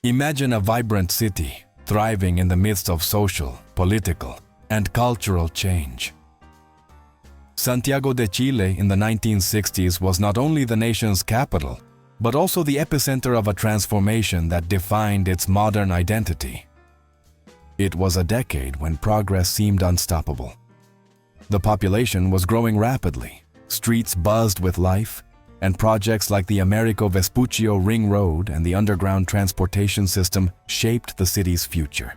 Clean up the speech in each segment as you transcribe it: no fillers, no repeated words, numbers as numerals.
Imagine a vibrant city thriving in the midst of social, political, and cultural change. Santiago de Chile in the 1960s was not only the nation's capital, but also the epicenter of a transformation that defined its modern identity. It was a decade when progress seemed unstoppable. The population was growing rapidly, streets buzzed with life, and projects like the Américo Vespucio Ring Road and the underground transportation system shaped the city's future.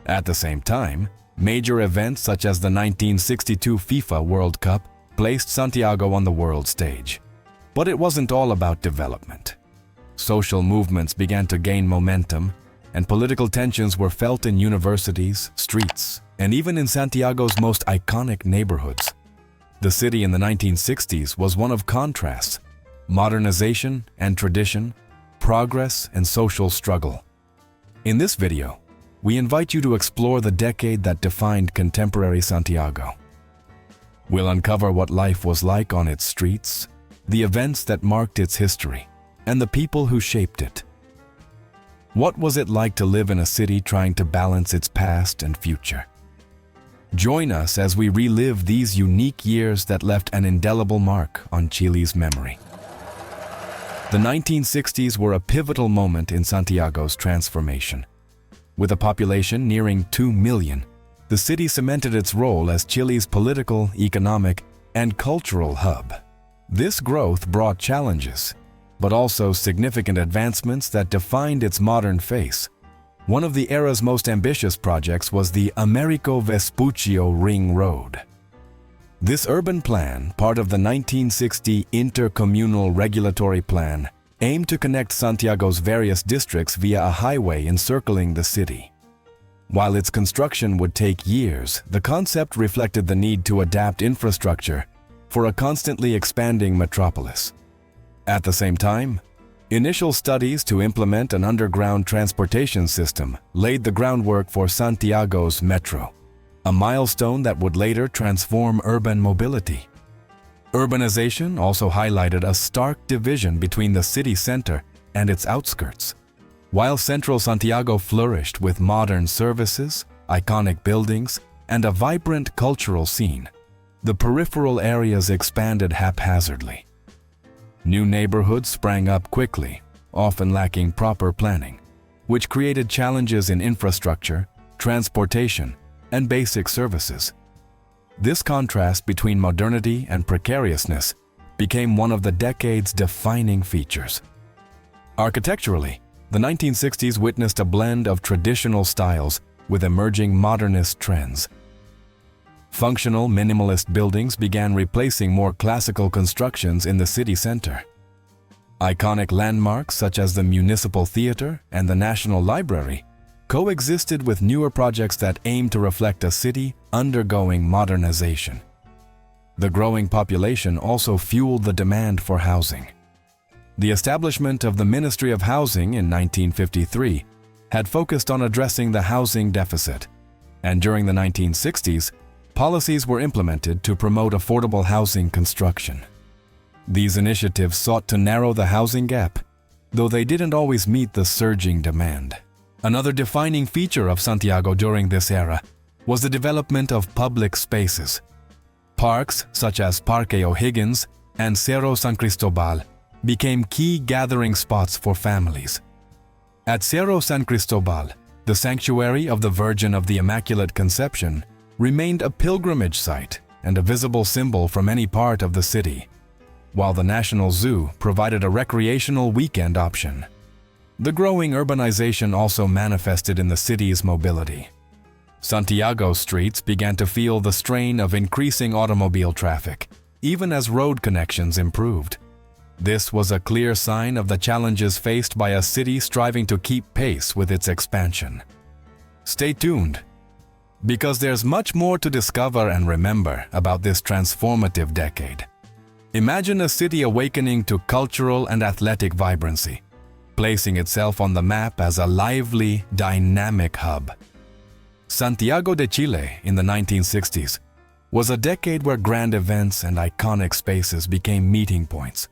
At the same time, major events such as the 1962 FIFA World Cup placed Santiago on the world stage. But it wasn't all about development. Social movements began to gain momentum, and political tensions were felt in universities, streets, and even in Santiago's most iconic neighborhoods. The city in the 1960s was one of contrasts: modernization and tradition, progress and social struggle. In this video, we invite you to explore the decade that defined contemporary Santiago. We'll uncover what life was like on its streets, the events that marked its history, and the people who shaped it. What was it like to live in a city trying to balance its past and future? Join us as we relive these unique years that left an indelible mark on Chile's memory. The 1960s were a pivotal moment in Santiago's transformation. With a population nearing 2 million, the city cemented its role as Chile's political, economic, and cultural hub. This growth brought challenges, but also significant advancements that defined its modern face. One of the era's most ambitious projects was the Américo Vespucio Ring Road. This urban plan, part of the 1960 Intercommunal Regulatory Plan, aimed to connect Santiago's various districts via a highway encircling the city. While its construction would take years, the concept reflected the need to adapt infrastructure for a constantly expanding metropolis. At the same time, initial studies to implement an underground transportation system laid the groundwork for Santiago's metro, a milestone that would later transform urban mobility. Urbanization also highlighted a stark division between the city center and its outskirts. While central Santiago flourished with modern services, iconic buildings, and a vibrant cultural scene, the peripheral areas expanded haphazardly. New neighborhoods sprang up quickly, often lacking proper planning, which created challenges in infrastructure, transportation, and basic services. This contrast between modernity and precariousness became one of the decade's defining features. Architecturally, the 1960s witnessed a blend of traditional styles with emerging modernist trends. Functional, minimalist buildings began replacing more classical constructions in the city center. Iconic landmarks such as the Municipal Theater and the National Library coexisted with newer projects that aimed to reflect a city undergoing modernization. The growing population also fueled the demand for housing. The establishment of the Ministry of Housing in 1953 had focused on addressing the housing deficit, and during the 1960s, policies were implemented to promote affordable housing construction. These initiatives sought to narrow the housing gap, though they didn't always meet the surging demand. Another defining feature of Santiago during this era was the development of public spaces. Parks such as Parque O'Higgins and Cerro San Cristobal became key gathering spots for families. At Cerro San Cristobal, the sanctuary of the Virgin of the Immaculate Conception remained a pilgrimage site and a visible symbol from any part of the city, while the National Zoo provided a recreational weekend option. The growing urbanization also manifested in the city's mobility. Santiago's streets began to feel the strain of increasing automobile traffic, even as road connections improved. This was a clear sign of the challenges faced by a city striving to keep pace with its expansion. Stay tuned, because there's much more to discover and remember about this transformative decade. Imagine a city awakening to cultural and athletic vibrancy, placing itself on the map as a lively, dynamic hub. Santiago de Chile in the 1960s was a decade where grand events and iconic spaces became meeting points,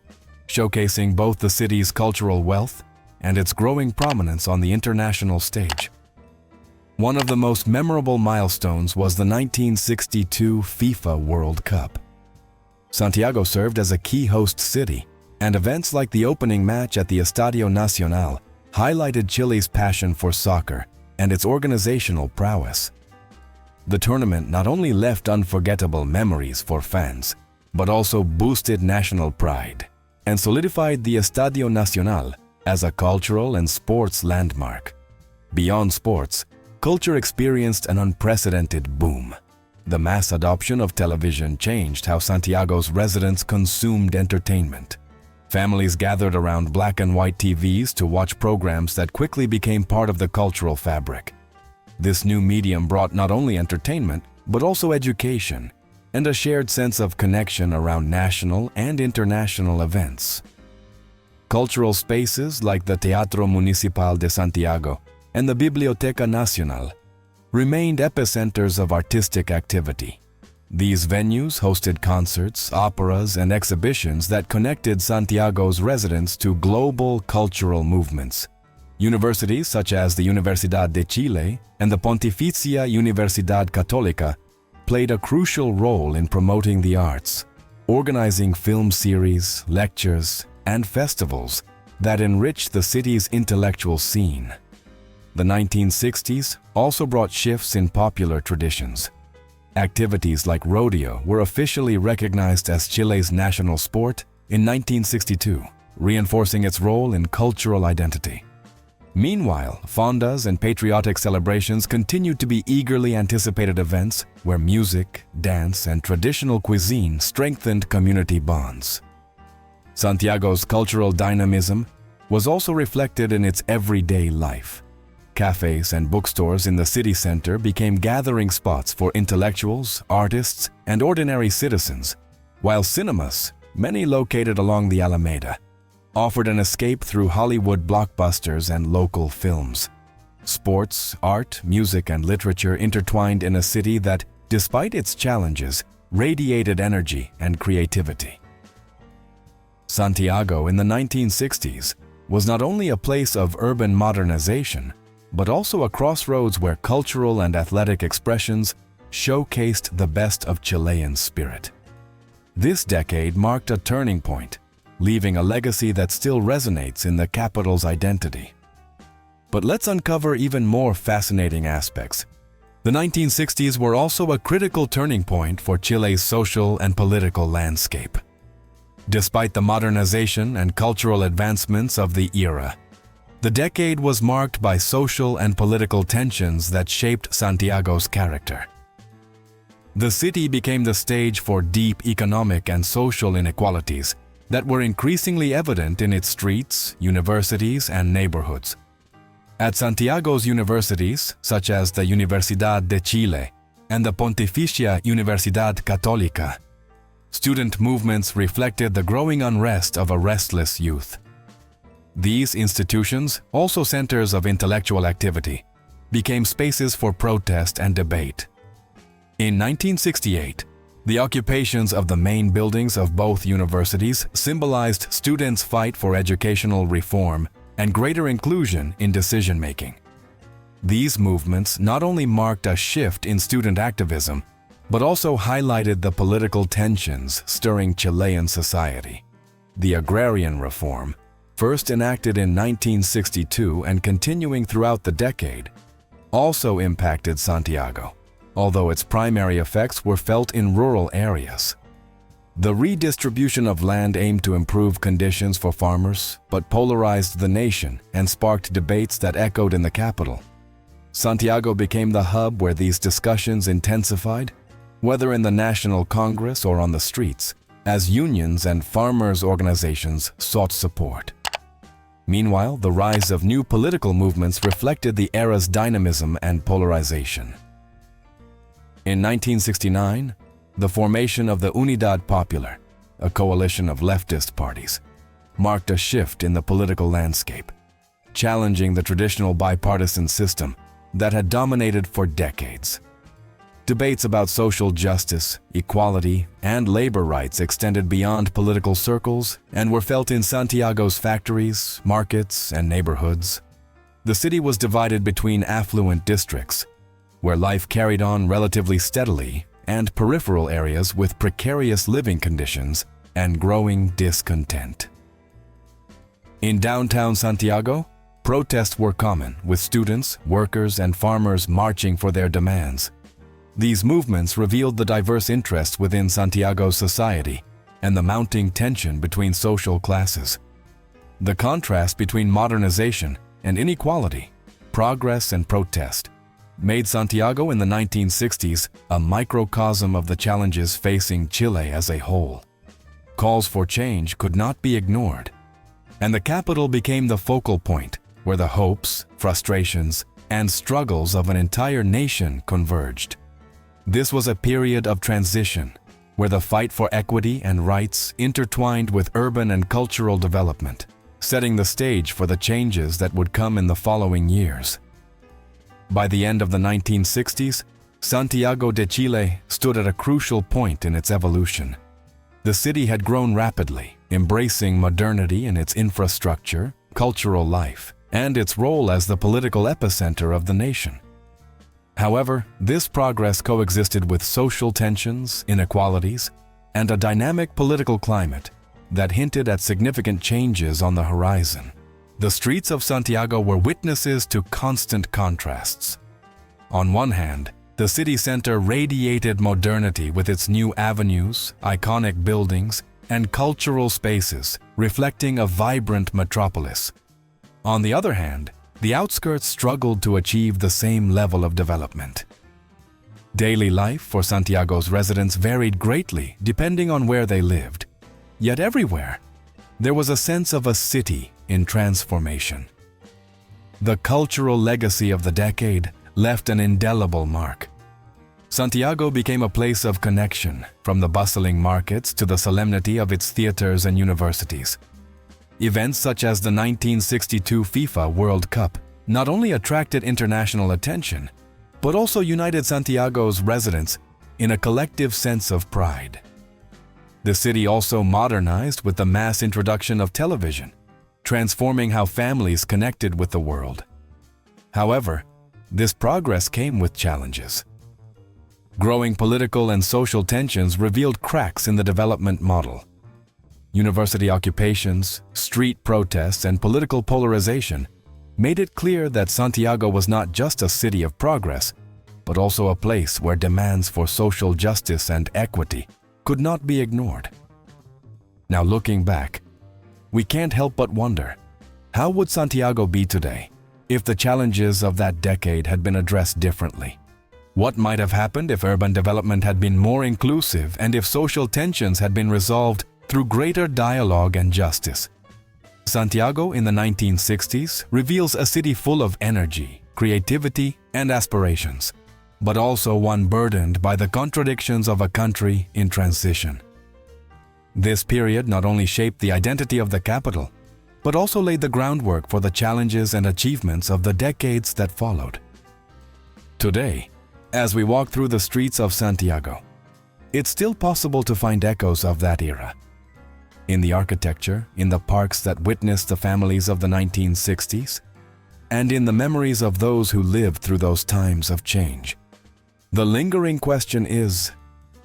showcasing both the city's cultural wealth and its growing prominence on the international stage. One of the most memorable milestones was the 1962 FIFA World Cup. Santiago served as a key host city, and events like the opening match at the Estadio Nacional highlighted Chile's passion for soccer and its organizational prowess. The tournament not only left unforgettable memories for fans, but also boosted national pride and solidified the Estadio Nacional as a cultural and sports landmark. Beyond sports, culture experienced an unprecedented boom. The mass adoption of television changed how Santiago's residents consumed entertainment. Families gathered around black and white TVs to watch programs that quickly became part of the cultural fabric. This new medium brought not only entertainment, but also education and a shared sense of connection around national and international events. Cultural spaces like the Teatro Municipal de Santiago and the Biblioteca Nacional remained epicenters of artistic activity. These venues hosted concerts, operas, and exhibitions that connected Santiago's residents to global cultural movements. Universities such as the Universidad de Chile and the Pontificia Universidad Católica played a crucial role in promoting the arts, organizing film series, lectures, and festivals that enriched the city's intellectual scene. The 1960s also brought shifts in popular traditions. Activities like rodeo were officially recognized as Chile's national sport in 1962, reinforcing its role in cultural identity. Meanwhile, fondas and patriotic celebrations continued to be eagerly anticipated events where music, dance, and traditional cuisine strengthened community bonds. Santiago's cultural dynamism was also reflected in its everyday life. Cafes and bookstores in the city center became gathering spots for intellectuals, artists, and ordinary citizens, while cinemas, many located along the Alameda, offered an escape through Hollywood blockbusters and local films. Sports, art, music, and literature intertwined in a city that, despite its challenges, radiated energy and creativity. Santiago in the 1960s was not only a place of urban modernization, but also a crossroads where cultural and athletic expressions showcased the best of Chilean spirit. This decade marked a turning point, leaving a legacy that still resonates in the capital's identity. But let's uncover even more fascinating aspects. The 1960s were also a critical turning point for Chile's social and political landscape. Despite the modernization and cultural advancements of the era, the decade was marked by social and political tensions that shaped Santiago's character. The city became the stage for deep economic and social inequalities that were increasingly evident in its streets, universities, and neighborhoods. At Santiago's universities, such as the Universidad de Chile and the Pontificia Universidad Católica, student movements reflected the growing unrest of a restless youth. These institutions, also centers of intellectual activity, became spaces for protest and debate. In 1968, the occupations of the main buildings of both universities symbolized students' fight for educational reform and greater inclusion in decision-making. These movements not only marked a shift in student activism, but also highlighted the political tensions stirring Chilean society. The agrarian reform, first enacted in 1962 and continuing throughout the decade, also impacted Santiago, although its primary effects were felt in rural areas. The redistribution of land aimed to improve conditions for farmers, but polarized the nation and sparked debates that echoed in the capital. Santiago became the hub where these discussions intensified, whether in the National Congress or on the streets, as unions and farmers' organizations sought support. Meanwhile, the rise of new political movements reflected the era's dynamism and polarization. In 1969, the formation of the Unidad Popular, a coalition of leftist parties, marked a shift in the political landscape, challenging the traditional bipartisan system that had dominated for decades. Debates about social justice, equality, and labor rights extended beyond political circles and were felt in Santiago's factories, markets, and neighborhoods. The city was divided between affluent districts, where life carried on relatively steadily, and peripheral areas with precarious living conditions and growing discontent. In downtown Santiago, protests were common, with students, workers, and farmers marching for their demands. These movements revealed the diverse interests within Santiago's society and the mounting tension between social classes. The contrast between modernization and inequality, progress and protest, made Santiago in the 1960s a microcosm of the challenges facing Chile as a whole. Calls for change could not be ignored, and the capital became the focal point where the hopes, frustrations, and struggles of an entire nation converged. This was a period of transition, where the fight for equity and rights intertwined with urban and cultural development, setting the stage for the changes that would come in the following years. By the end of the 1960s, Santiago de Chile stood at a crucial point in its evolution. The city had grown rapidly, embracing modernity in its infrastructure, cultural life, and its role as the political epicenter of the nation. However, this progress coexisted with social tensions, inequalities, and a dynamic political climate that hinted at significant changes on the horizon. The streets of Santiago were witnesses to constant contrasts. On one hand, the city center radiated modernity with its new avenues, iconic buildings, and cultural spaces, reflecting a vibrant metropolis. On the other hand, the outskirts struggled to achieve the same level of development. Daily life for Santiago's residents varied greatly depending on where they lived. Yet everywhere, there was a sense of a city in transformation. The cultural legacy of the decade left an indelible mark. Santiago became a place of connection, from the bustling markets to the solemnity of its theaters and universities. Events such as the 1962 FIFA World Cup not only attracted international attention, but also united Santiago's residents in a collective sense of pride. The city also modernized with the mass introduction of television, transforming how families connected with the world. However, this progress came with challenges. Growing political and social tensions revealed cracks in the development model. University occupations, street protests, and political polarization made it clear that Santiago was not just a city of progress, but also a place where demands for social justice and equity could not be ignored. Now looking back, we can't help but wonder, how would Santiago be today if the challenges of that decade had been addressed differently? What might have happened if urban development had been more inclusive and if social tensions had been resolved through greater dialogue and justice? Santiago in the 1960s reveals a city full of energy, creativity, and aspirations, but also one burdened by the contradictions of a country in transition. This period not only shaped the identity of the capital, but also laid the groundwork for the challenges and achievements of the decades that followed. Today, as we walk through the streets of Santiago, it's still possible to find echoes of that era. In the architecture, in the parks that witnessed the families of the 1960s, and in the memories of those who lived through those times of change. The lingering question is,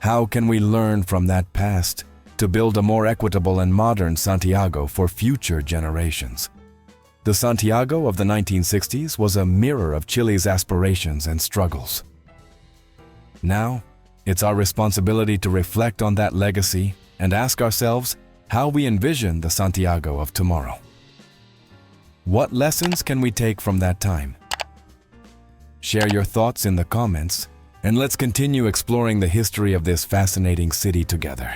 how can we learn from that past to build a more equitable and modern Santiago for future generations? The Santiago of the 1960s was a mirror of Chile's aspirations and struggles. Now, it's our responsibility to reflect on that legacy and ask ourselves how we envision the Santiago of tomorrow. What lessons can we take from that time? Share your thoughts in the comments, and let's continue exploring the history of this fascinating city together.